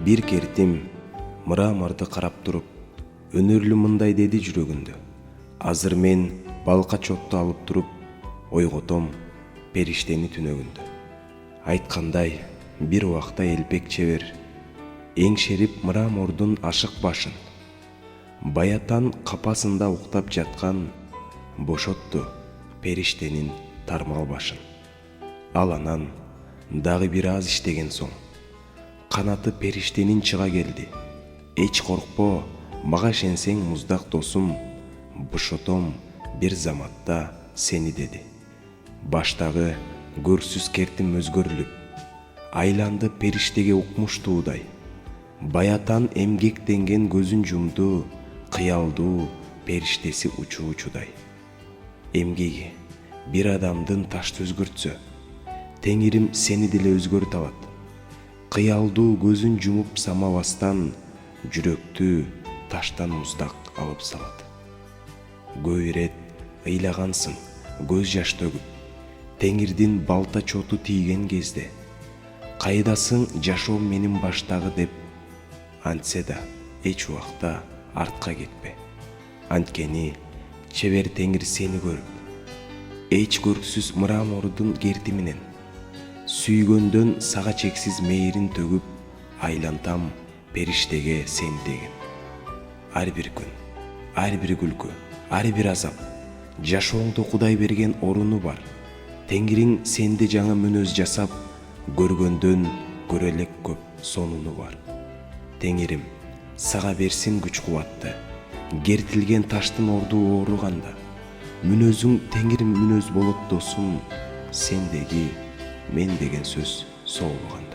Бир кертим мырамарды карап туруп, өнөрлүү мындай деди жүрөгүндө. Азыр мен балкачотту алып туруп, ойготом периштени түнөгүндө. Айткандай, бир убакта элпек чебер эңшерип мрамордун ашык башын, баятан капасында уктап жаткан бошотту периштенин тармал башын. Ал анан дагы бир аз иштеген соң канаты периштенин чыга келди. Эч коркпо, мага ишенсең муздак досум, бошотом бир заматта сени деди. Баштагы көрсүз кертим өзгөрүлүп, айланды периштеге укмуштуудай. Баятан эмгектенген көзүн жумду, кыялдуу периштеси учуучудай. Эмгеги бир адамдын ташты өзгөртсө, Теңирим сени деле өзгөртө алат. Кыялдуу көзүн жумуп самабастан, жүрөктү таштан муздак алып салат. Көп ирет ыйлагансың, көз жаш төгүп, Теңирдин балта чоту тийген кезде. Кайдасың жашоо менин баштагы деп, антсе да эч убакта артка кетпе. Анткени чебер Теңир сени көрүп, эч көрксүз мрамордун кертиминен, сүйгөндөн сага чексиз мээрин төгүп, айлантам периштеге сен деген. Ар бир күн, ар бир күлкү, ар бир азап, жашооңдо Кудай берген оруну бар. Теңириң сенде жаңы мүнөз жасап, көргөндөн көрө элек көп сонуну бар. Теңирим сага берсин күч кубатты, кертилген таштын орду ооруганда. Мүнөзүң Теңир мүнөз болот досум, сендеги мен деген сөз соолуган.